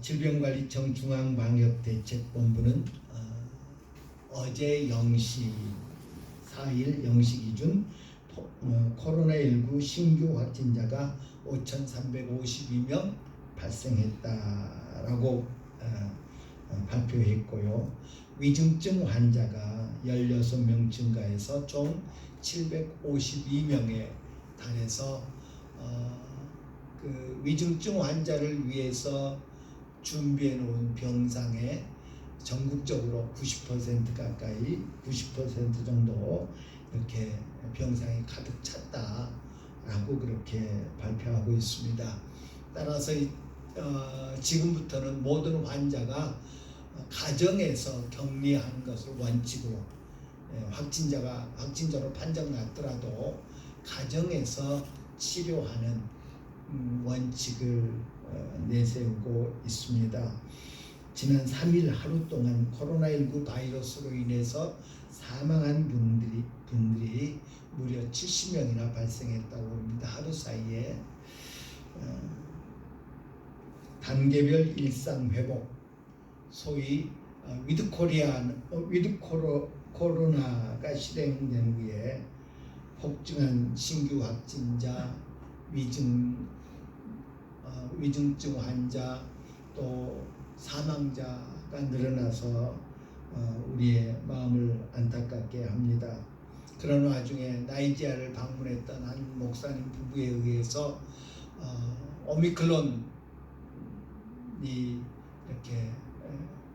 질병관리청 중앙방역대책본부는 어제 0시 4일 0시 기준 코로나19 신규 확진자가 5,352명 발생했다라고 발표했고요. 위중증 환자가 16명 증가해서 총 752명에 달해서 그 위중증 환자를 위해서 준비해 놓은 병상에 전국적으로 90% 가까이 90% 정도 이렇게 병상이 가득 찼다라고 그렇게 발표하고 있습니다. 따라서 지금부터는 모든 환자가 가정에서 격리하는 것을 원칙으로 확진자로 판정났더라도 가정에서 치료하는 원칙을 내세우고 있습니다. 지난 3일 하루 동안 코로나19 바이러스로 인해서 사망한 분들이 무려 70명이나 발생했다고 합니다. 하루 사이에 단계별 일상 회복, 소위 위드 코로나가 실행된 후에 폭증한 신규 확진자, 위중증 환자, 또 사망자가 늘어나서 우리의 마음을 안타깝게 합니다. 그런 와중에 나이지리아를 방문했던 한 목사님 부부에 의해서 오미크론이 이렇게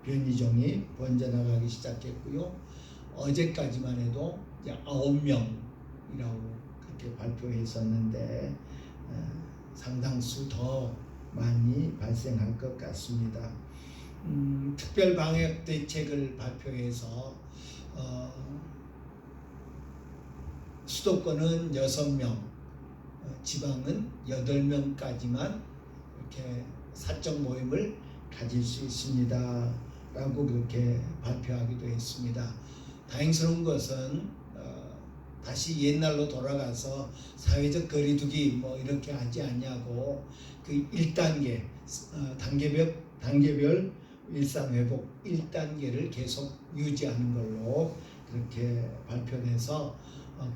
변이종이 번져나가기 시작했고요. 어제까지만 해도 이제 9명이라고 그렇게 발표했었는데 상당수 더 많이 발생할 것 같습니다. 특별 방역 대책을 발표해서 수도권은 6명, 지방은 8명까지만 이렇게 사적 모임을 가질 수 있습니다 라고 그렇게 발표하기도 했습니다. 다행스러운 것은 다시 옛날로 돌아가서 사회적 거리두기 뭐 이렇게 하지 않냐고 그 1단계 단계별 일상회복 1단계를 계속 유지하는 걸로 그렇게 발표돼서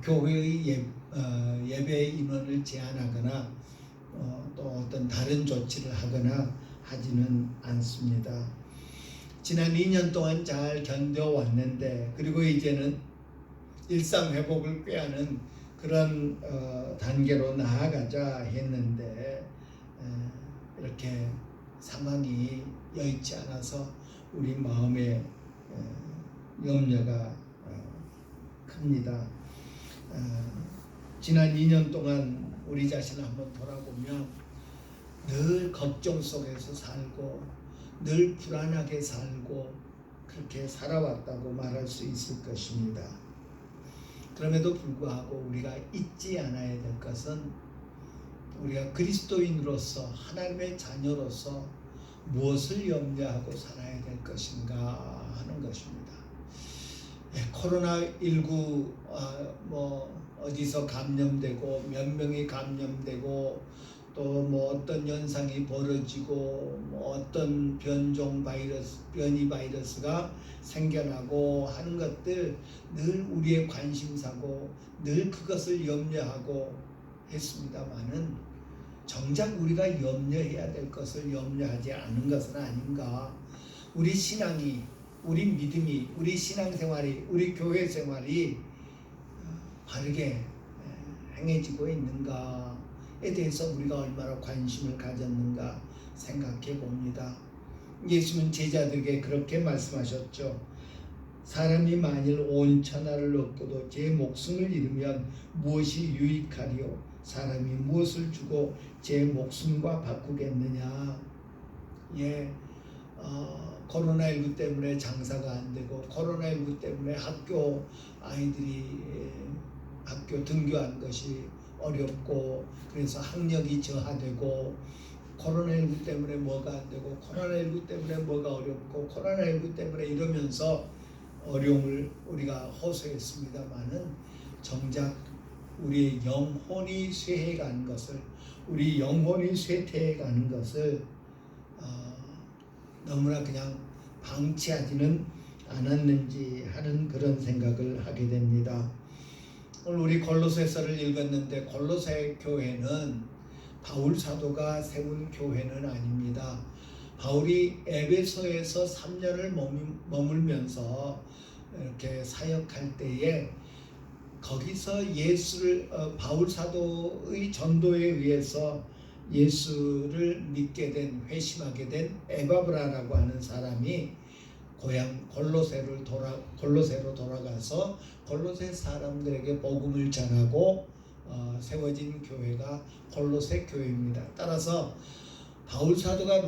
교회의 예배 인원을 제한하거나 또 어떤 다른 조치를 하거나 하지는 않습니다. 지난 2년 동안 잘 견뎌왔는데 그리고 이제는 일상회복을 꾀하는 그런 단계로 나아가자 했는데 이렇게 상황이 여의치 않아서 우리 마음에 염려가 큽니다. 지난 2년 동안 우리 자신을 한번 돌아보면 늘 걱정 속에서 살고 늘 불안하게 살고 그렇게 살아왔다고 말할 수 있을 것입니다. 그럼에도 불구하고 우리가 잊지 않아야 될 것은 우리가 그리스도인으로서 하나님의 자녀로서 무엇을 염려하고 살아야 될 것인가 하는 것입니다. 코로나19 어디서 감염되고 몇 명이 감염되고 또 뭐 어떤 현상이 벌어지고 뭐 어떤 변이 바이러스가 생겨나고 하는 것들 늘 우리의 관심사고 늘 그것을 염려하고 했습니다마는 정작 우리가 염려해야 될 것을 염려하지 않은 것은 아닌가. 우리 신앙이, 우리 믿음이, 우리 신앙생활이, 우리 교회생활이 바르게 행해지고 있는가에 대해서 우리가 얼마나 관심을 가졌는가 생각해 봅니다. 예수는 제자들에게 그렇게 말씀하셨죠. 사람이 만일 온 천하를 얻고도 제 목숨을 잃으면 무엇이 유익하리요? 사람이 무엇을 주고 제 목숨과 바꾸겠느냐? 코로나19 때문에 장사가 안 되고 코로나19 때문에 아이들이 학교 등교한 것이 어렵고 그래서 학력이 저하되고 코로나19 때문에 뭐가 안 되고 코로나19 때문에 뭐가 어렵고 코로나19 때문에 이러면서 어려움을 우리가 호소했습니다마는 정작 우리의 영혼이 쇠해가는 것을 우리 영혼이 쇠퇴해가는 것을 너무나 그냥 방치하지는 않았는지 하는 그런 생각을 하게 됩니다. 오늘 우리 골로새서를 읽었는데 골로새 교회는 바울 사도가 세운 교회는 아닙니다. 바울이 에베소에서 3년을 머물면서 이렇게 사역할 때에 거기서 예수를 바울 사도의 전도에 의해서 예수를 믿게 된 회심하게 된 에바브라라고 하는 사람이 고향 골로새로 돌아가서 골로새 사람들에게 복음을 전하고 세워진 교회가 골로새 교회입니다. 따라서 바울 사도가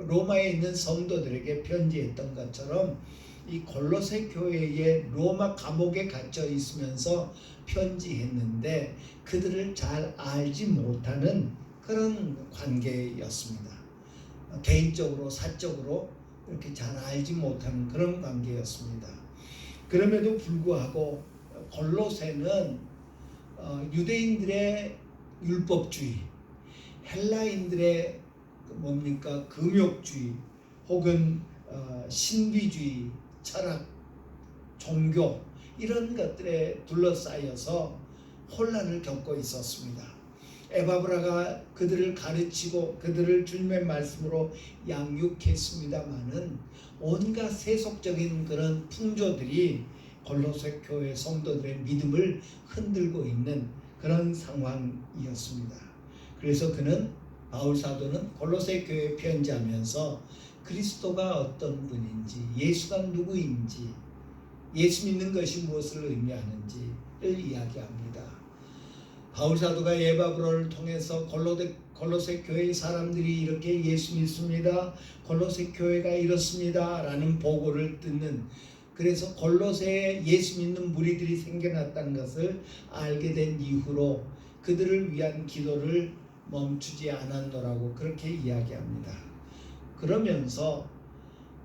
로마에 있는 성도들에게 편지했던 것처럼 이 골로새 교회의 로마 감옥에 갇혀 있으면서 편지했는데 그들을 잘 알지 못하는 그런 관계였습니다. 개인적으로 사적으로 이렇게 잘 알지 못하는 그런 관계였습니다. 그럼에도 불구하고 골로새는 유대인들의 율법주의, 헬라인들의 금욕주의 혹은 신비주의, 철학, 종교 이런 것들에 둘러싸여서 혼란을 겪고 있었습니다. 에바브라가 그들을 가르치고 그들을 주님의 말씀으로 양육했습니다마는 온갖 세속적인 그런 풍조들이 골로새 교회 성도들의 믿음을 흔들고 있는 그런 상황이었습니다. 그래서 바울 사도는 골로새 교회에 편지하면서 그리스도가 어떤 분인지, 예수가 누구인지, 예수 믿는 것이 무엇을 의미하는지를 이야기합니다. 바울 사도가 에바브라를 통해서 골로새 교회 사람들이 이렇게 예수 믿습니다, 골로새 교회가 이렇습니다 라는 보고를 듣는, 그래서 골로새에 예수 믿는 무리들이 생겨났다는 것을 알게 된 이후로 그들을 위한 기도를 멈추지 않았노라고 그렇게 이야기합니다. 그러면서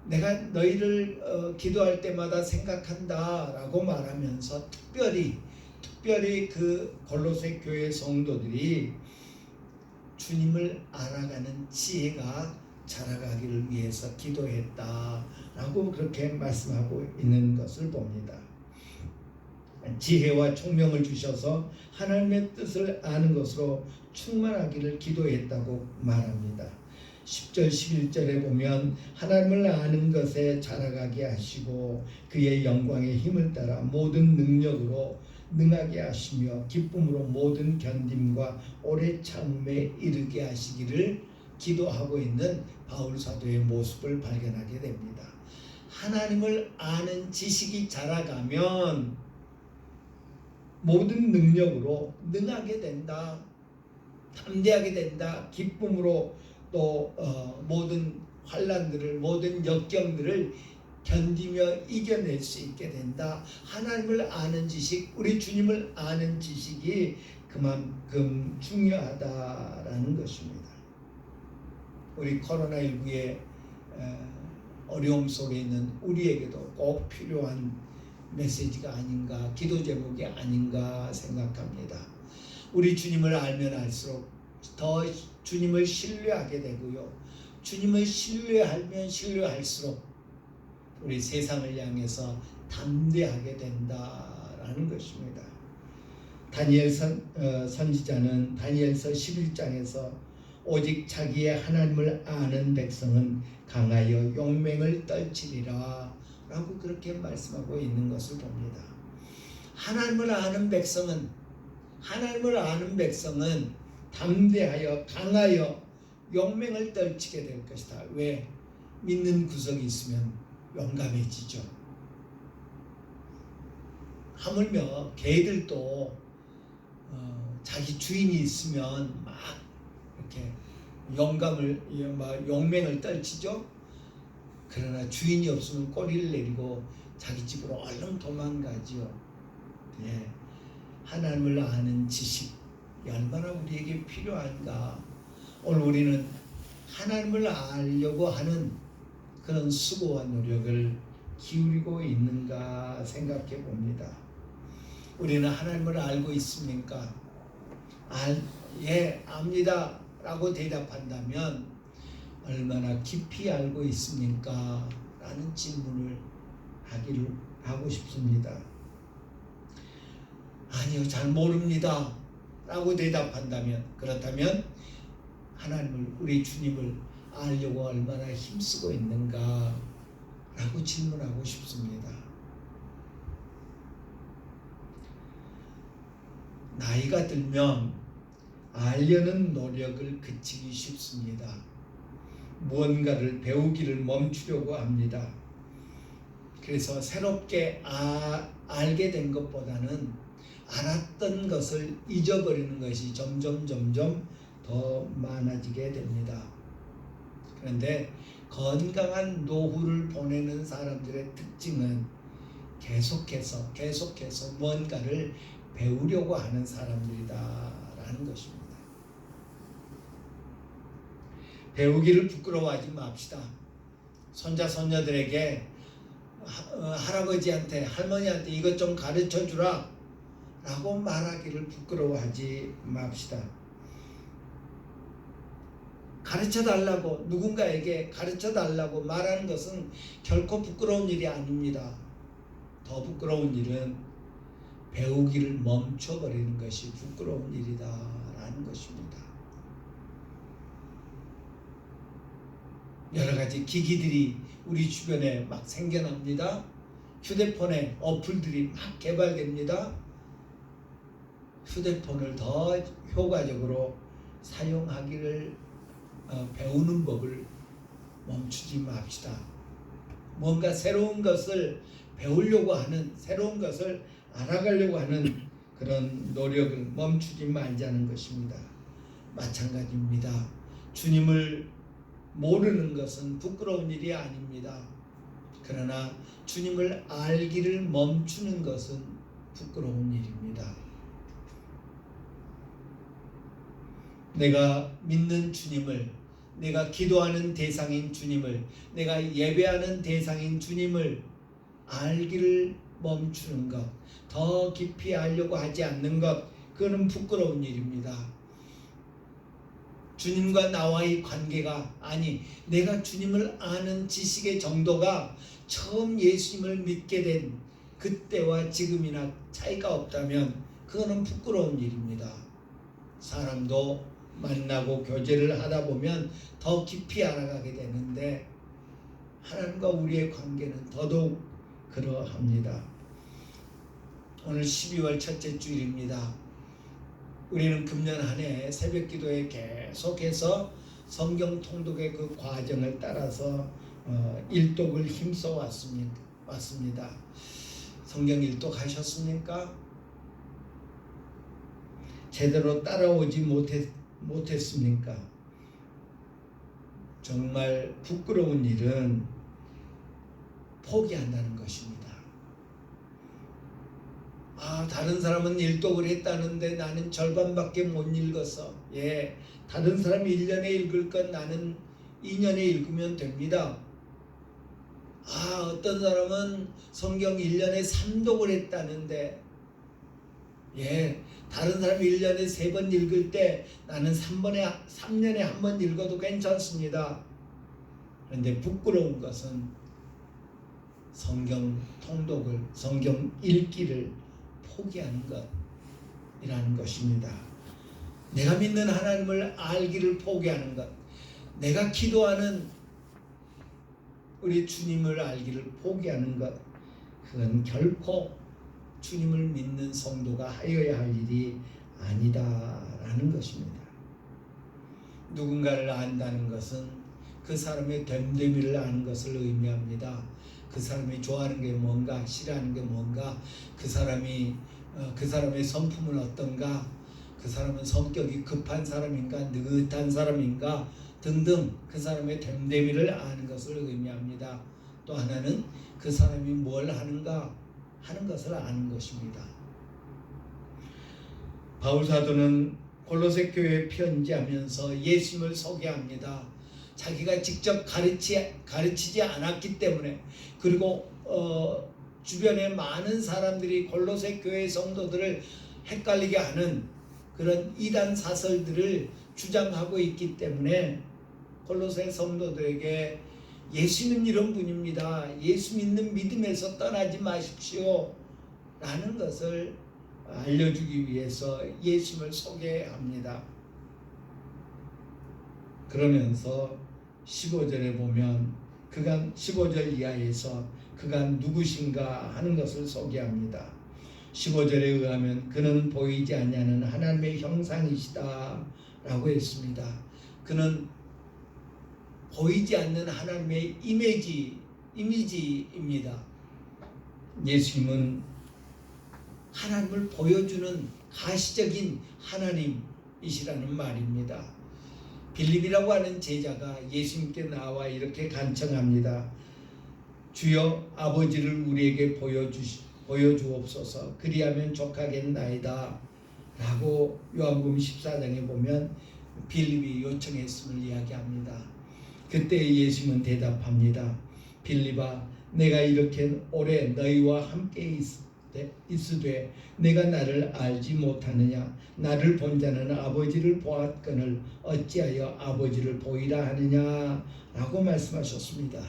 내가 너희를 기도할 때마다 생각한다 라고 말하면서 특별히 그 골로새 교회 성도들이 주님을 알아가는 지혜가 자라가기를 위해서 기도했다 라고 그렇게 말씀하고 있는 것을 봅니다. 지혜와 총명을 주셔서 하나님의 뜻을 아는 것으로 충만하기를 기도했다고 말합니다. 10절 11절에 보면 하나님을 아는 것에 자라가게 하시고 그의 영광의 힘을 따라 모든 능력으로 능하게 하시며 기쁨으로 모든 견딤과 오래 참음에 이르게 하시기를 기도하고 있는 바울 사도의 모습을 발견하게 됩니다. 하나님을 아는 지식이 자라가면 모든 능력으로 능하게 된다, 담대하게 된다, 기쁨으로 또 모든 환난들을, 모든 역경들을 견디며 이겨낼 수 있게 된다. 하나님을 아는 지식, 우리 주님을 아는 지식이 그만큼 중요하다라는 것입니다. 우리 코로나19의 어려움 속에 있는 우리에게도 꼭 필요한 메시지가 아닌가, 기도 제목이 아닌가 생각합니다. 우리 주님을 알면 알수록 더 주님을 신뢰하게 되고요, 주님을 신뢰하면 신뢰할수록 우리 세상을 향해서 담대하게 된다라는 것입니다. 다니엘 선지자는 다니엘서 11장에서 오직 자기의 하나님을 아는 백성은 강하여 용맹을 떨치리라 라고 그렇게 말씀하고 있는 것을 봅니다. 하나님을 아는 백성은 담대하여 강하여 용맹을 떨치게 될 것이다. 왜? 믿는 구석이 있으면 용감해지죠. 하물며 개들도 자기 주인이 있으면 막 이렇게 용맹을 떨치죠. 그러나 주인이 없으면 꼬리를 내리고 자기 집으로 얼른 도망가지요. 예. 하나님을 아는 지식이 얼마나 우리에게 필요한가. 오늘 우리는 하나님을 알려고 하는 그런 수고와 노력을 기울이고 있는가 생각해 봅니다. 우리는 하나님을 알고 있습니까? 예, 압니다 라고 대답한다면 얼마나 깊이 알고 있습니까? 라는 질문을 하고 싶습니다. 아니요, 잘 모릅니다 라고 대답한다면, 그렇다면 하나님을, 우리 주님을 알려고 얼마나 힘쓰고 있는가 라고 질문하고 싶습니다. 나이가 들면 알려는 노력을 그치기 쉽습니다. 무언가를 배우기를 멈추려고 합니다. 그래서 새롭게 알게 된 것보다는 알았던 것을 잊어버리는 것이 점점 더 많아지게 됩니다. 그런데 건강한 노후를 보내는 사람들의 특징은 계속해서 무언가를 배우려고 하는 사람들이다라는 것입니다. 배우기를 부끄러워하지 맙시다. 손자 손녀들에게 할아버지한테, 할머니한테 이것 좀 가르쳐 주라 라고 말하기를 부끄러워하지 맙시다. 가르쳐 달라고, 누군가에게 가르쳐 달라고 말하는 것은 결코 부끄러운 일이 아닙니다. 더 부끄러운 일은 배우기를 멈춰버리는 것이 부끄러운 일이다라는 것입니다. 여러 가지 기기들이 우리 주변에 막 생겨납니다. 휴대폰에 어플들이 막 개발됩니다. 휴대폰을 더 효과적으로 사용하기를 배우는 법을 멈추지 맙시다. 뭔가 새로운 것을 배우려고 하는, 새로운 것을 알아가려고 하는 그런 노력을 멈추지 말자는 것입니다. 마찬가지입니다. 주님을 모르는 것은 부끄러운 일이 아닙니다. 그러나 주님을 알기를 멈추는 것은 부끄러운 일입니다. 내가 믿는 주님을, 내가 기도하는 대상인 주님을, 내가 예배하는 대상인 주님을 알기를 멈추는 것, 더 깊이 알려고 하지 않는 것, 그거는 부끄러운 일입니다. 주님과 나와의 관계가, 아니 내가 주님을 아는 지식의 정도가 처음 예수님을 믿게 된 그때와 지금이나 차이가 없다면 그거는 부끄러운 일입니다. 사람도 만나고 교제를 하다 보면 더 깊이 알아가게 되는데 하나님과 우리의 관계는 더더욱 그러합니다. 오늘 12월 첫째 주일입니다. 우리는 금년 한 해 새벽 기도에 계속해서 성경 통독의 그 과정을 따라서 일독을 힘써 왔습니다. 성경 일독 하셨습니까? 제대로 따라오지 못했습니까? 정말 부끄러운 일은 포기한다는 것입니다. 다른 사람은 일독을 했다는데 나는 절반밖에 못 읽어서, 다른 사람이 1년에 읽을 건 나는 2년에 읽으면 됩니다. 어떤 사람은 성경 1년에 3독을 했다는데, 다른 사람이 1년에 3번 읽을 때 나는 3년에 한 번 읽어도 괜찮습니다. 그런데 부끄러운 것은 성경 통독을, 성경 읽기를 포기하는 것이라는 것입니다. 내가 믿는 하나님을 알기를 포기하는 것, 내가 기도하는 우리 주님을 알기를 포기하는 것, 그건 결코 주님을 믿는 성도가 하여야 할 일이 아니다라는 것입니다. 누군가를 안다는 것은 그 사람의 됨됨이를 아는 것을 의미합니다. 그 사람이 좋아하는 게 뭔가, 싫어하는 게 뭔가, 그 사람의 성품은 어떤가, 그 사람은 성격이 급한 사람인가, 느긋한 사람인가 등등 그 사람의 됨됨이를 아는 것을 의미합니다. 또 하나는 그 사람이 뭘 하는가 하는 것을 아는 것입니다. 바울 사도는 골로새 교회에 편지하면서 예수님을 소개합니다. 자기가 직접 가르치지 않았기 때문에, 그리고 주변에 많은 사람들이 골로새 교회 성도들을 헷갈리게 하는 그런 이단 사설들을 주장하고 있기 때문에 골로새 성도들에게 예수는 이런 분입니다. 예수 믿는 믿음에서 떠나지 마십시오 라는 것을 알려주기 위해서 예수님을 소개합니다. 그러면서 15절에 보면 그가 15절 이하에서 그가 누구신가 하는 것을 소개합니다. 15절에 의하면 그는 보이지 않냐는 하나님의 형상이시다 라고 했습니다. 그는 보이지 않는 하나님의 이미지입니다. 예수님은 하나님을 보여주는 가시적인 하나님이시라는 말입니다. 빌립이라고 하는 제자가 예수님께 나와 이렇게 간청합니다. 주여 아버지를 우리에게 보여주옵소서. 그리하면 족하겠나이다 라고 요한복음 14장에 보면 빌립이 요청했음을 이야기합니다. 그때 예수님은 대답합니다. 빌립아, 내가 이렇게 오래 너희와 함께 있으되 내가 나를 알지 못하느냐? 나를 본 자는 아버지를 보았거늘 어찌하여 아버지를 보이라 하느냐? 라고 말씀하셨습니다.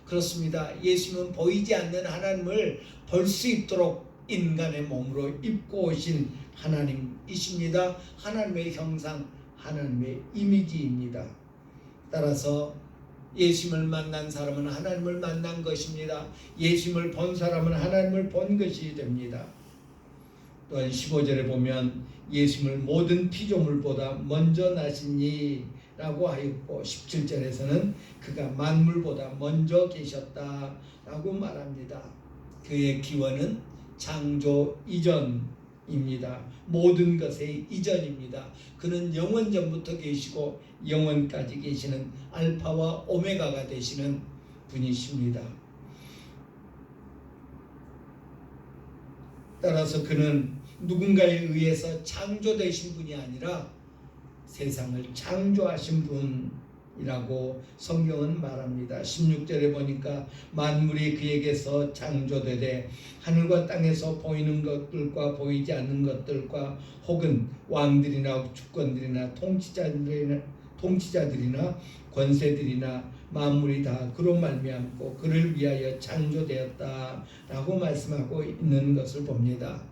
그렇습니다. 예수님은 보이지 않는 하나님을 볼 수 있도록 인간의 몸으로 입고 오신 하나님이십니다. 하나님의 형상, 하나님의 이미지입니다. 따라서 예수님을 만난 사람은 하나님을 만난 것입니다. 예수님을 본 사람은 하나님을 본 것이 됩니다. 또한 15절에 보면 예수님을 모든 피조물보다 먼저 나시니 라고 하였고 17절에서는 그가 만물보다 먼저 계셨다라고 말합니다. 그의 기원은 창조 이전입니다. 모든 것의 이전입니다. 그는 영원전부터 계시고 영원까지 계시는 알파와 오메가가 되시는 분이십니다. 따라서 그는 누군가에 의해서 창조되신 분이 아니라 세상을 창조하신 분이라고 성경은 말합니다. 16절에 보니까 만물이 그에게서 창조되되 하늘과 땅에서 보이는 것들과 보이지 않는 것들과 혹은 왕들이나 주권들이나 통치자들이나 권세들이나 만물이 다 그로 말미암고 그를 위하여 창조되었다라고 말씀하고 있는 것을 봅니다.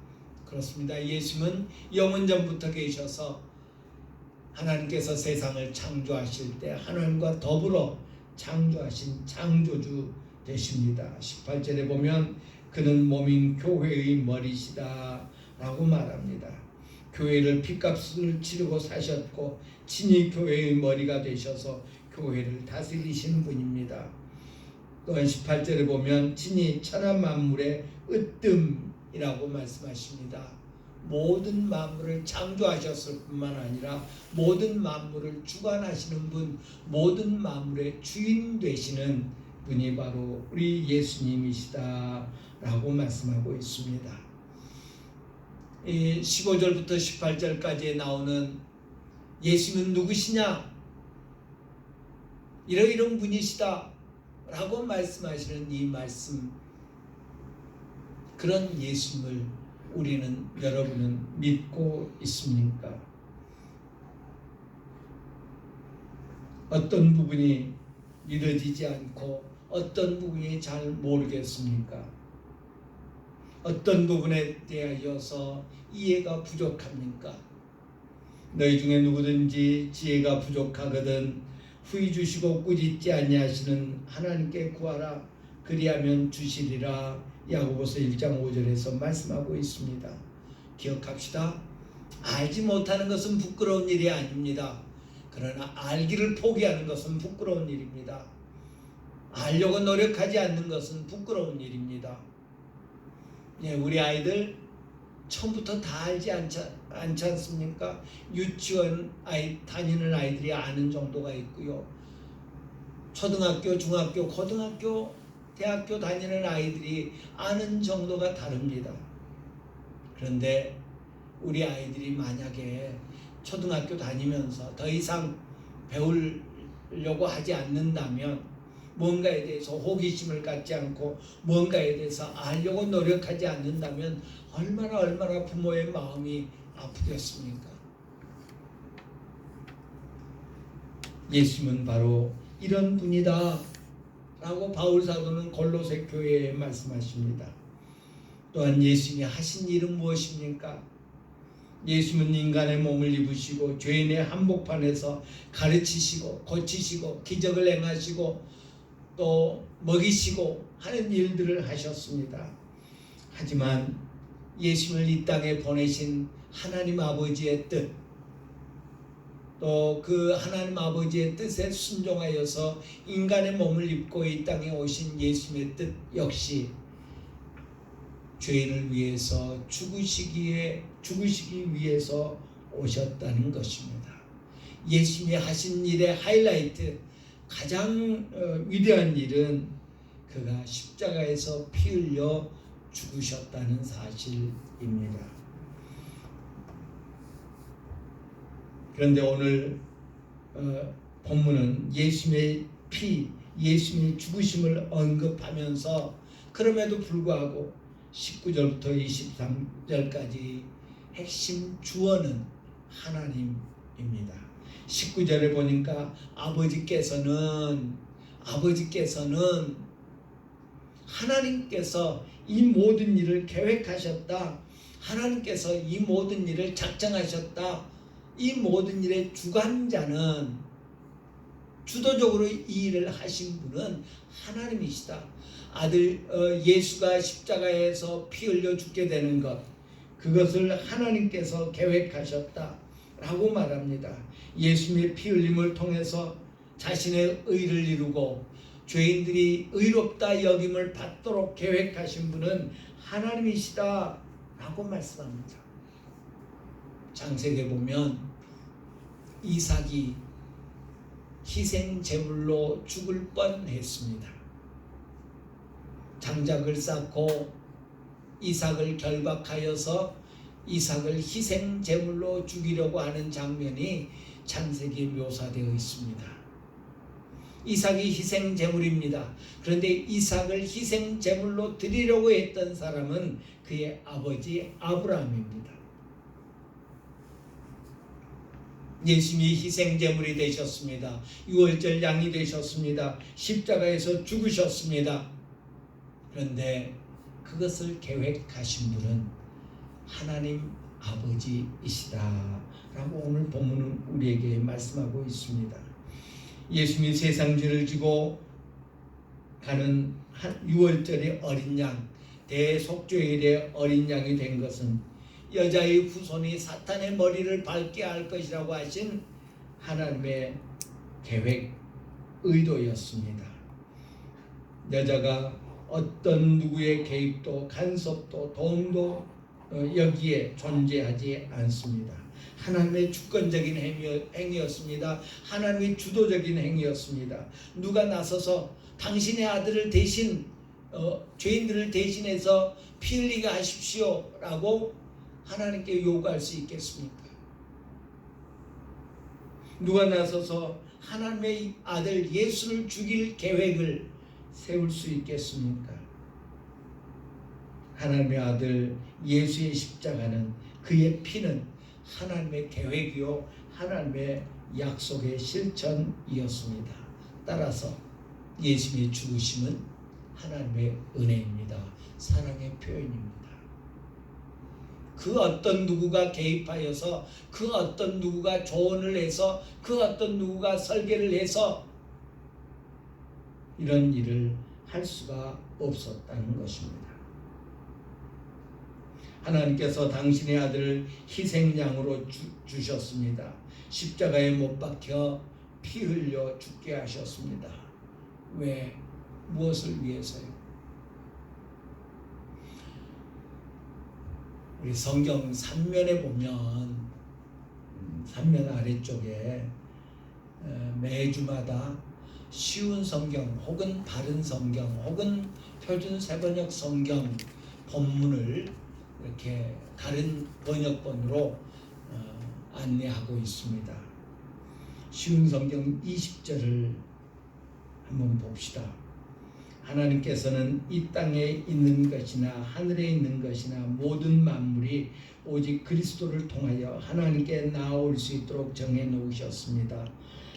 그렇습니다. 예수님은 영원전부터 계셔서 하나님께서 세상을 창조하실 때 하나님과 더불어 창조하신 창조주 되십니다. 18절에 보면 그는 몸인 교회의 머리시다 라고 말합니다. 교회를 핏값을 치르고 사셨고 친히 교회의 머리가 되셔서 교회를 다스리시는 분입니다. 또한 18절에 보면 친히 천하 만물의 으뜸이라고 말씀하십니다. 모든 만물을 창조하셨을 뿐만 아니라 모든 만물을 주관하시는 분, 모든 만물의 주인 되시는 분이 바로 우리 예수님이시다 라고 말씀하고 있습니다. 이 15절부터 18절까지에 나오는 예수는 누구시냐? 이런 분이시다 라고 말씀하시는 이 말씀, 그런 예수님을 우리는, 여러분은 믿고 있습니까? 어떤 부분이 믿어지지 않고 어떤 부분이 잘 모르겠습니까? 어떤 부분에 대하여서 이해가 부족합니까? 너희 중에 누구든지 지혜가 부족하거든 후히 주시고 꾸짖지 아니하시는 하나님께 구하라. 그리하면 주시리라. 야고보서 1장 5절에서 말씀하고 있습니다. 기억합시다. 알지 못하는 것은 부끄러운 일이 아닙니다. 그러나 알기를 포기하는 것은 부끄러운 일입니다. 알려고 노력하지 않는 것은 부끄러운 일입니다. 예, 우리 아이들 처음부터 다 알지 않지 않습니까? 유치원 다니는 아이들이 아는 정도가 있고요. 초등학교, 중학교, 고등학교, 대학교 다니는 아이들이 아는 정도가 다릅니다. 그런데 우리 아이들이 만약에 초등학교 다니면서 더 이상 배우려고 하지 않는다면, 뭔가에 대해서 호기심을 갖지 않고 뭔가에 대해서 알려고 노력하지 않는다면 얼마나 부모의 마음이 아프겠습니까? 예수님은 바로 이런 분이다 라고 바울 사도는 골로새 교회에 말씀하십니다. 또한 예수님이 하신 일은 무엇입니까? 예수님은 인간의 몸을 입으시고 죄인의 한복판에서 가르치시고 고치시고 기적을 행하시고 또 먹이시고 하는 일들을 하셨습니다. 하지만 예수님을 이 땅에 보내신 하나님 아버지의 뜻, 또 그 하나님 아버지의 뜻에 순종하여서 인간의 몸을 입고 이 땅에 오신 예수님의 뜻 역시 죄인을 위해서 죽으시기 위해서 오셨다는 것입니다. 예수님이 하신 일의 하이라이트, 가장 위대한 일은 그가 십자가에서 피 흘려 죽으셨다는 사실입니다. 그런데 오늘 본문은 예수님의 피, 예수님의 죽으심을 언급하면서 그럼에도 불구하고 19절부터 23절까지 핵심 주어는 하나님입니다. 19절에 보니까 아버지께서는 하나님께서 이 모든 일을 계획하셨다. 하나님께서 이 모든 일을 작정하셨다. 이 모든 일의 주관자는, 주도적으로 이 일을 하신 분은 하나님이시다. 아들 예수가 십자가에서 피 흘려 죽게 되는 것, 그것을 하나님께서 계획하셨다 라고 말합니다. 예수님의 피 흘림을 통해서 자신의 의를 이루고 죄인들이 의롭다 여김을 받도록 계획하신 분은 하나님이시다 라고 말씀합니다. 창세기에 보면 이삭이 희생 제물로 죽을 뻔했습니다. 장작을 쌓고 이삭을 결박하여서 이삭을 희생 제물로 죽이려고 하는 장면이 창세기에 묘사되어 있습니다. 이삭이 희생 제물입니다. 그런데 이삭을 희생 제물로 드리려고 했던 사람은 그의 아버지 아브라함입니다. 예수님이 희생 제물이 되셨습니다. 유월절 양이 되셨습니다. 십자가에서 죽으셨습니다. 그런데 그것을 계획하신 분은 하나님 아버지이시다 라고 오늘 본문은 우리에게 말씀하고 있습니다. 예수님이 세상 죄를 지고 가는 6월절의 어린 양, 대속죄일의 어린 양이 된 것은 여자의 후손이 사탄의 머리를 밟게 할 것이라고 하신 하나님의 계획, 의도였습니다. 여자가 어떤 누구의 개입도 간섭도 도움도 여기에 존재하지 않습니다. 하나님의 주권적인 행위였습니다. 하나님의 주도적인 행위였습니다. 누가 나서서 당신의 아들을 대신 죄인들을 대신해서 피 흘리게 하십시오 라고 하나님께 요구할 수 있겠습니까? 누가 나서서 하나님의 아들 예수를 죽일 계획을 세울 수 있겠습니까? 하나님의 아들 예수의 십자가는, 그의 피는 하나님의 계획이요 하나님의 약속의 실천이었습니다. 따라서 예수님의 죽으심은 하나님의 은혜입니다. 사랑의 표현입니다. 그 어떤 누구가 개입하여서, 그 어떤 누구가 조언을 해서, 그 어떤 누구가 설계를 해서 이런 일을 할 수가 없었다는 것입니다. 하나님께서 당신의 아들을 희생양으로 주셨습니다. 십자가에 못 박혀 피 흘려 죽게 하셨습니다. 왜? 무엇을 위해서요? 우리 성경 3면에 보면, 3면 아래쪽에 매주마다 쉬운 성경 혹은 바른 성경 혹은 표준 세번역 성경 본문을 이렇게 다른 번역본으로 안내하고 있습니다. 쉬운 성경 20절을 한번 봅시다. 하나님께서는 이 땅에 있는 것이나 하늘에 있는 것이나 모든 만물이 오직 그리스도를 통하여 하나님께 나아올 수 있도록 정해 놓으셨습니다.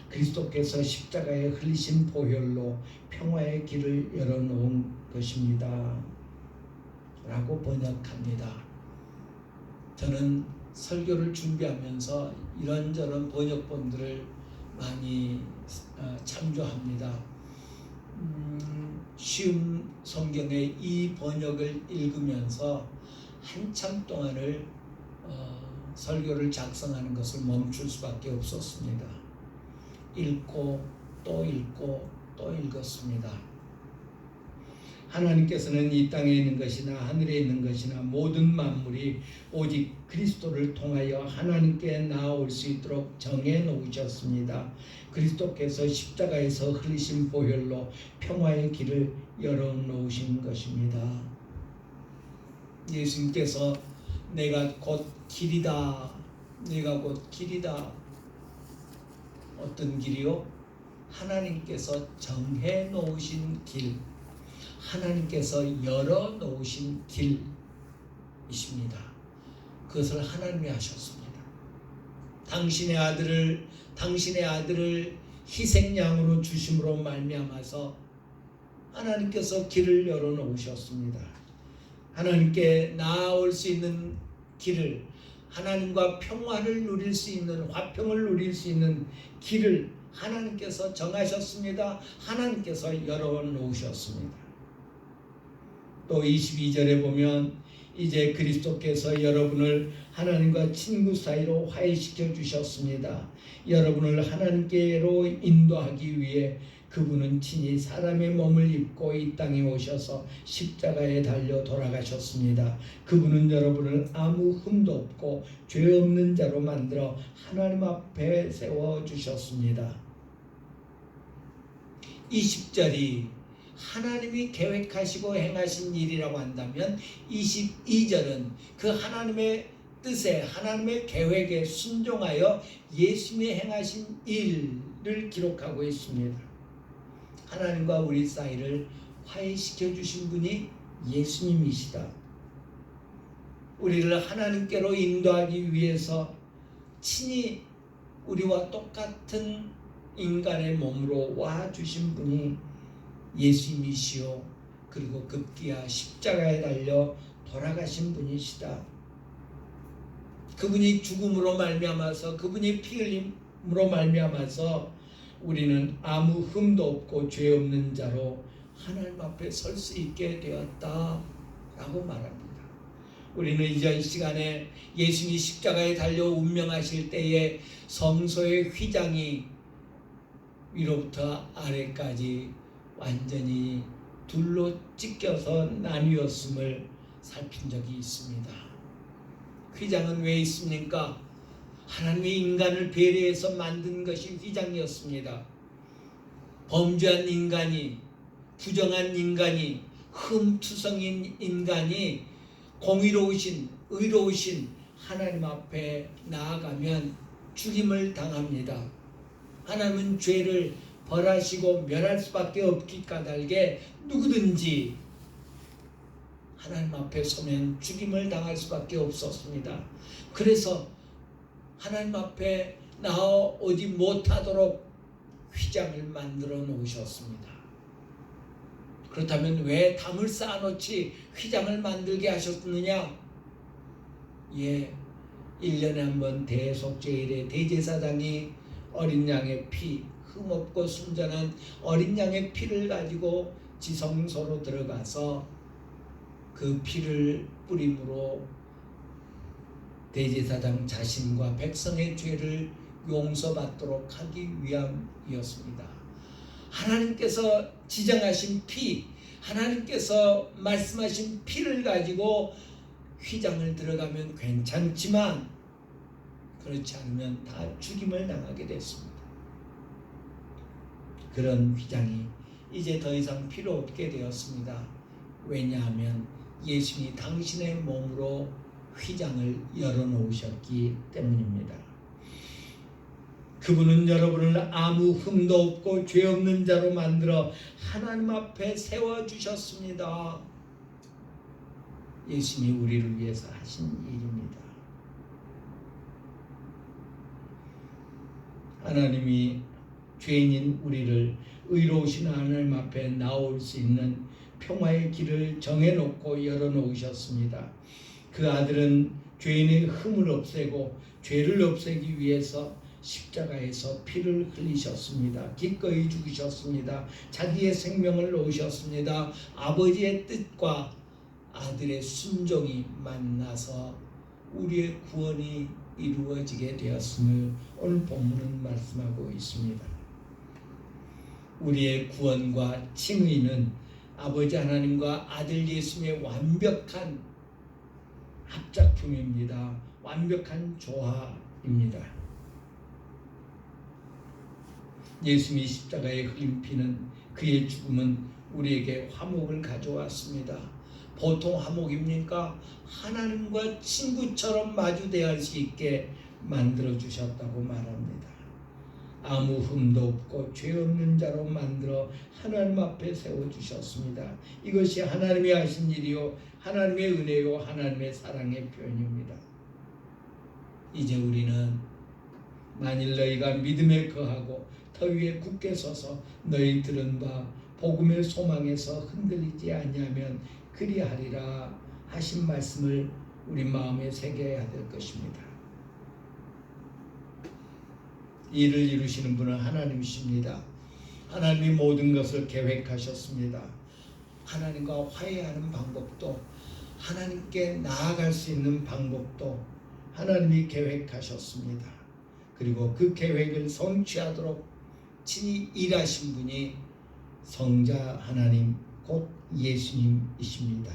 그리스도께서 십자가에 흘리신 보혈로 평화의 길을 열어놓은 것입니다 라고 번역합니다. 저는 설교를 준비하면서 이런저런 번역본들을 많이 참조합니다. 쉬운 성경의 이 번역을 읽으면서 한참 동안을 설교를 작성하는 것을 멈출 수밖에 없었습니다. 읽고 또 읽고 또 읽었습니다. 하나님께서는 이 땅에 있는 것이나 하늘에 있는 것이나 모든 만물이 오직 그리스도를 통하여 하나님께 나아올 수 있도록 정해 놓으셨습니다. 그리스도께서 십자가에서 흘리신 보혈로 평화의 길을 열어 놓으신 것입니다. 예수님께서 내가 곧 길이다. 내가 곧 길이다. 어떤 길이요? 하나님께서 정해 놓으신 길, 하나님께서 열어 놓으신 길이십니다. 그것을 하나님이 하셨습니다. 당신의 아들을 희생양으로 주심으로 말미암아서 하나님께서 길을 열어 놓으셨습니다. 하나님께 나아올 수 있는 길을, 하나님과 평화를 누릴 수 있는, 화평을 누릴 수 있는 길을 하나님께서 정하셨습니다. 하나님께서 열어 놓으셨습니다. 또 22절에 보면 이제 그리스도께서 여러분을 하나님과 친구 사이로 화해시켜 주셨습니다. 여러분을 하나님께로 인도하기 위해 그분은 친히 사람의 몸을 입고 이 땅에 오셔서 십자가에 달려 돌아가셨습니다. 그분은 여러분을 아무 흠도 없고 죄 없는 자로 만들어 하나님 앞에 세워주셨습니다. 20절이 하나님이 계획하시고 행하신 일이라고 한다면 22절은 그 하나님의 뜻에, 하나님의 계획에 순종하여 예수님이 행하신 일을 기록하고 있습니다. 하나님과 우리 사이를 화해시켜 주신 분이 예수님이시다. 우리를 하나님께로 인도하기 위해서 친히 우리와 똑같은 인간의 몸으로 와 주신 분이 예수님이시요, 그리고 급기야 십자가에 달려 돌아가신 분이시다. 그분이 죽음으로 말미암아서, 그분이 피 흘림으로 말미암아서 우리는 아무 흠도 없고 죄 없는 자로 하나님 앞에 설 수 있게 되었다 라고 말합니다. 우리는 이전 시간에 예수님이 십자가에 달려 운명하실 때에 성소의 휘장이 위로부터 아래까지 완전히 둘로 찢겨서 나뉘었음을 살핀 적이 있습니다. 휘장은 왜 있습니까? 하나님이 인간을 배려해서 만든 것이 휘장이었습니다. 범죄한 인간이, 부정한 인간이, 흠투성인 인간이 공의로우신, 의로우신 하나님 앞에 나아가면 죽임을 당합니다. 하나님은 죄를 벌하시고 멸할 수밖에 없기 까닭에 누구든지 하나님 앞에 서면 죽임을 당할 수밖에 없었습니다. 그래서 하나님 앞에 나아오지 못하도록 휘장을 만들어 놓으셨습니다. 그렇다면 왜 담을 쌓아놓지 휘장을 만들게 하셨느냐? 1년에 한 번 대속죄일에 대제사장이 어린 양의 피, 흠없고 순전한 어린 양의 피를 가지고 지성소로 들어가서 그 피를 뿌림으로 대제사장 자신과 백성의 죄를 용서받도록 하기 위함이었습니다. 하나님께서 지정하신 피, 하나님께서 말씀하신 피를 가지고 휘장을 들어가면 괜찮지만 그렇지 않으면 다 죽임을 당하게 됐습니다. 그런 휘장이 이제 더 이상 필요 없게 되었습니다. 왜냐하면 예수님이 당신의 몸으로 휘장을 열어놓으셨기 때문입니다. 그분은 여러분을 아무 흠도 없고 죄 없는 자로 만들어 하나님 앞에 세워주셨습니다. 예수님이 우리를 위해서 하신 일입니다. 하나님이 죄인인 우리를 의로우신 하나님 앞에 나올 수 있는 평화의 길을 정해놓고 열어놓으셨습니다. 그 아들은 죄인의 흠을 없애고 죄를 없애기 위해서 십자가에서 피를 흘리셨습니다. 기꺼이 죽으셨습니다. 자기의 생명을 놓으셨습니다. 아버지의 뜻과 아들의 순종이 만나서 우리의 구원이 이루어지게 되었음을 오늘 본문은 말씀하고 있습니다. 우리의 구원과 칭의는 아버지 하나님과 아들 예수님의 완벽한 합작품입니다. 완벽한 조화입니다. 예수님이 십자가에 흘린 피는, 그의 죽음은 우리에게 화목을 가져왔습니다. 보통 화목입니까? 하나님과 친구처럼 마주 대할 수 있게 만들어주셨다고 말합니다. 아무 흠도 없고 죄 없는 자로 만들어 하나님 앞에 세워주셨습니다. 이것이 하나님이 하신 일이요, 하나님의 은혜요, 하나님의 사랑의 표현입니다. 이제 우리는 만일 너희가 믿음에 거하고 터 위에 굳게 서서 너희 들은 바 복음의 소망에서 흔들리지 아니하면 그리하리라 하신 말씀을 우리 마음에 새겨야 될 것입니다. 이를 이루시는 분은 하나님이십니다. 하나님이 모든 것을 계획하셨습니다. 하나님과 화해하는 방법도, 하나님께 나아갈 수 있는 방법도 하나님이 계획하셨습니다. 그리고 그 계획을 성취하도록 친히 일하신 분이 성자 하나님 곧 예수님이십니다.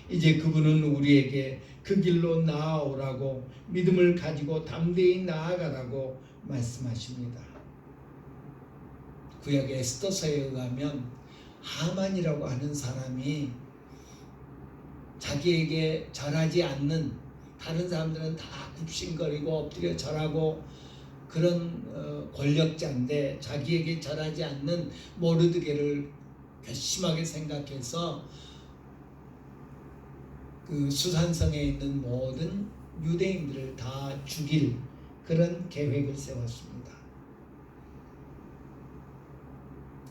이제 그분은 우리에게 그 길로 나아오라고, 믿음을 가지고 담대히 나아가라고 말씀하십니다. 구약 에스더서에 의하면 하만이라고 하는 사람이 자기에게 절하지 않는, 다른 사람들은 다 굽신거리고 엎드려 절하고 그런 권력자인데 자기에게 절하지 않는 모르드게를 괘씸하게 생각해서 그 수산성에 있는 모든 유대인들을 다 죽일 그런 계획을 세웠습니다.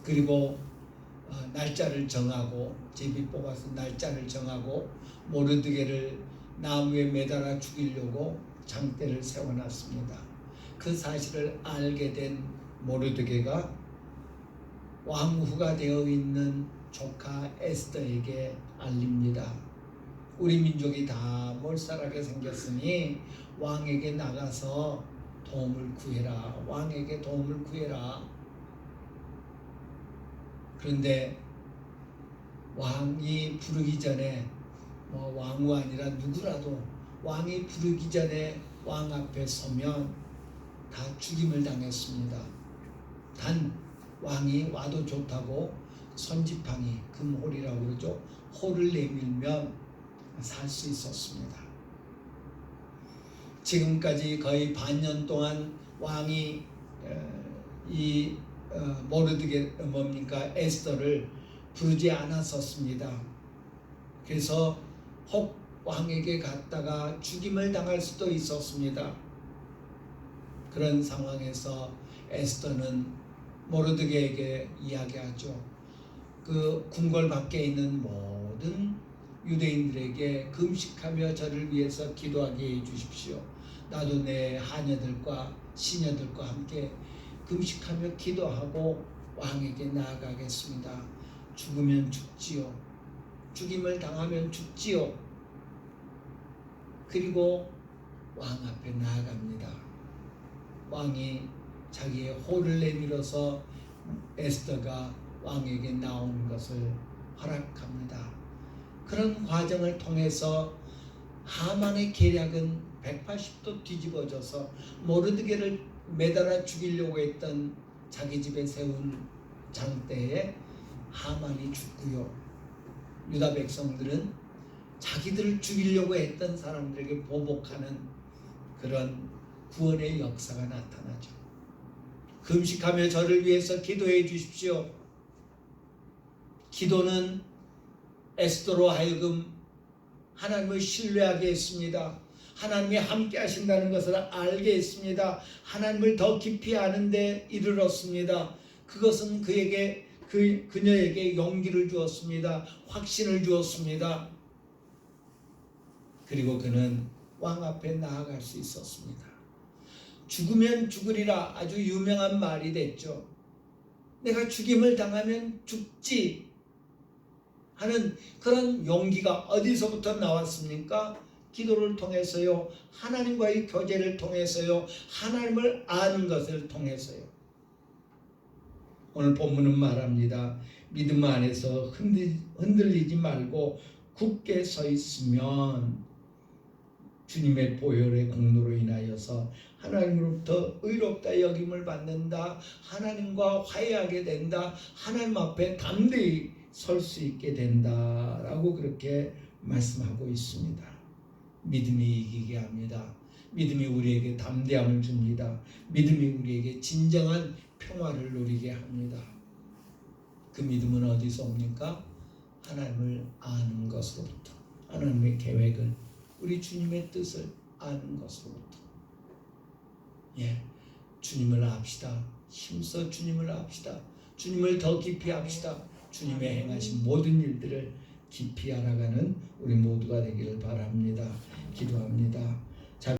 그리고 날짜를 정하고, 제비 뽑아서 날짜를 정하고 모르드게를 나무에 매달아 죽이려고 장대를 세워놨습니다. 그 사실을 알게 된 모르드게가 왕후가 되어 있는 조카 에스더에게 알립니다. 우리 민족이 다 몰살하게 생겼으니 왕에게 나가서 도움을 구해라. 왕에게 도움을 구해라. 그런데 왕이 부르기 전에, 왕후 아니라 누구라도 왕이 부르기 전에 왕 앞에 서면 다 죽임을 당했습니다. 단 왕이 와도 좋다고 손지팡이, 금홀이라고 그러죠, 홀을 내밀면 살 수 있었습니다. 지금까지 거의 반년 동안 왕이 이 모르드게 에스더를 부르지 않았었습니다. 그래서 혹 왕에게 갔다가 죽임을 당할 수도 있었습니다. 그런 상황에서 에스더는 모르드게에게 이야기하죠. 그 궁궐 밖에 있는 모든 유대인들에게 금식하며 저를 위해서 기도하게 해주십시오. 나도 내 하녀들과 시녀들과 함께 금식하며 기도하고 왕에게 나아가겠습니다. 죽으면 죽지요. 죽임을 당하면 죽지요. 그리고 왕 앞에 나아갑니다. 왕이 자기의 홀을 내밀어서 에스더가 왕에게 나오는 것을 허락합니다. 그런 과정을 통해서 하만의 계략은 180도 뒤집어져서 모르드게를 매달아 죽이려고 했던 자기 집에 세운 장대에 하만이 죽고요. 유다 백성들은 자기들을 죽이려고 했던 사람들에게 보복하는 그런 구원의 역사가 나타나죠. 금식하며 저를 위해서 기도해 주십시오. 기도는 에스더로 하여금 하나님을 신뢰하게 했습니다. 하나님이 함께 하신다는 것을 알게 했습니다. 하나님을 더 깊이 아는 데 이르렀습니다. 그것은 그녀에게 용기를 주었습니다. 확신을 주었습니다. 그리고 그는 왕 앞에 나아갈 수 있었습니다. 죽으면 죽으리라 아주 유명한 말이 됐죠. 내가 죽임을 당하면 죽지 하는 그런 용기가 어디서부터 나왔습니까? 기도를 통해서요. 하나님과의 교제를 통해서요. 하나님을 아는 것을 통해서요. 오늘 본문은 말합니다. 믿음 안에서 흔들리지 말고 굳게 서 있으면 주님의 보혈의 공로로 인하여서 하나님으로부터 의롭다 여김을 받는다. 하나님과 화해하게 된다. 하나님 앞에 담대히 설 수 있게 된다라고 그렇게 말씀하고 있습니다. 믿음이 이기게 합니다. 믿음이 우리에게 담대함을 줍니다. 믿음이 우리에게 진정한 평화를 누리게 합니다. 그 믿음은 어디서 옵니까? 하나님을 아는 것으로부터, 하나님의 계획을, 우리 주님의 뜻을 아는 것으로부터. 주님을 압시다. 힘써 주님을 압시다. 주님을 더 깊이 압시다. 주님의 행하신 모든 일들을 깊이 알아가는 우리 모두가 되기를 바랍니다. 기도합니다.